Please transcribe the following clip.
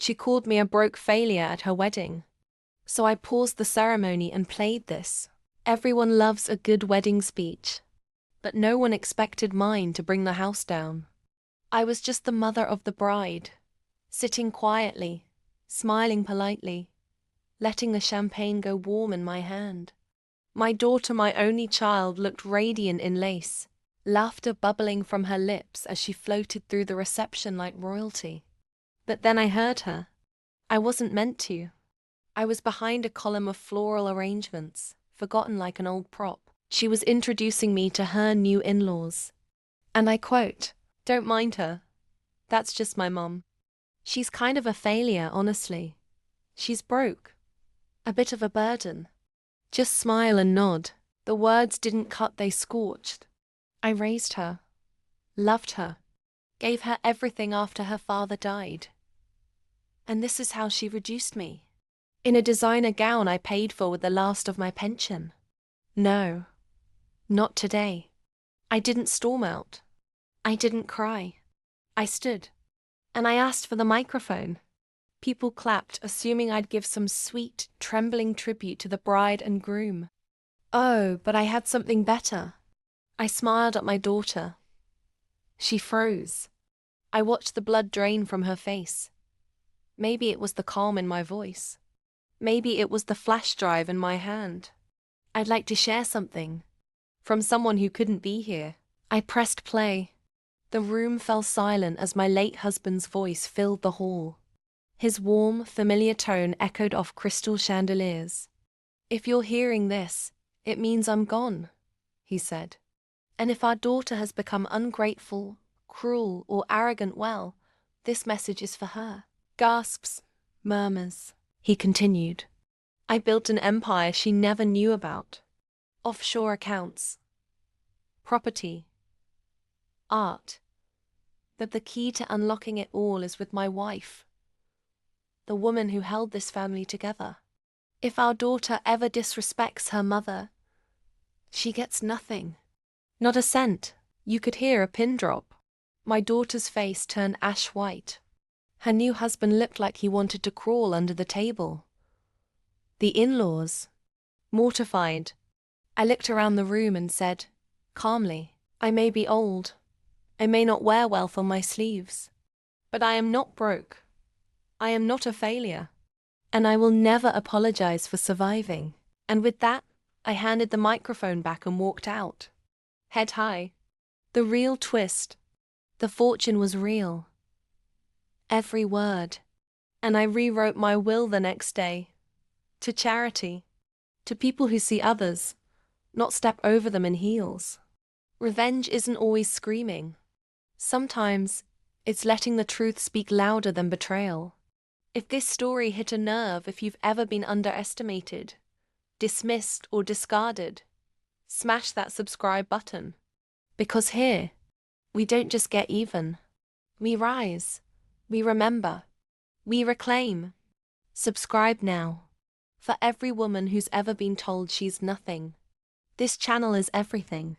She called me a broke failure at her wedding. So I paused the ceremony and played this. Everyone loves a good wedding speech. But no one expected mine to bring the house down. I was just the mother of the bride, sitting quietly, smiling politely, letting the champagne go warm in my hand. My daughter, my only child, looked radiant in lace, laughter bubbling from her lips as she floated through the reception like royalty. But then I heard her. I wasn't meant to. I was behind a column of floral arrangements, forgotten like an old prop. She was introducing me to her new in-laws. And I quote, "Don't mind her. That's just my mum. She's kind of a failure, honestly. She's broke. A bit of a burden. Just smile and nod." The words didn't cut, they scorched. I raised her, loved her, gave her everything after her father died. And this is how she reduced me. In a designer gown I paid for with the last of my pension. No, not today. I didn't storm out. I didn't cry. I stood. And I asked for the microphone. People clapped, assuming I'd give some sweet, trembling tribute to the bride and groom. Oh, but I had something better. I smiled at my daughter. She froze. I watched the blood drain from her face. Maybe it was the calm in my voice. Maybe it was the flash drive in my hand. I'd like to share something. From someone who couldn't be here. I pressed play. The room fell silent as my late husband's voice filled the hall. His warm, familiar tone echoed off crystal chandeliers. "If you're hearing this, it means I'm gone," he said. "And if our daughter has become ungrateful, cruel, or arrogant, well, this message is for her." Gasps, murmurs. He continued. "I built an empire she never knew about. Offshore accounts. Property. Art. But the key to unlocking it all is with my wife. The woman who held this family together. If our daughter ever disrespects her mother, she gets nothing. Not a cent." You could hear a pin drop. My daughter's face turned ash white. Her new husband looked like he wanted to crawl under the table. The in-laws. Mortified. I looked around the room and said, calmly, "I may be old. I may not wear wealth on my sleeves. But I am not broke. I am not a failure. And I will never apologize for surviving." And with that, I handed the microphone back and walked out. Head high. The real twist. The fortune was real. Every word. And I rewrote my will the next day. To charity. To people who see others, not step over them in heels. Revenge isn't always screaming. Sometimes, it's letting the truth speak louder than betrayal. If this story hit a nerve, if you've ever been underestimated, dismissed or discarded, smash that subscribe button. Because here, we don't just get even. We rise. We remember. We reclaim. Subscribe now. For every woman who's ever been told she's nothing. This channel is everything.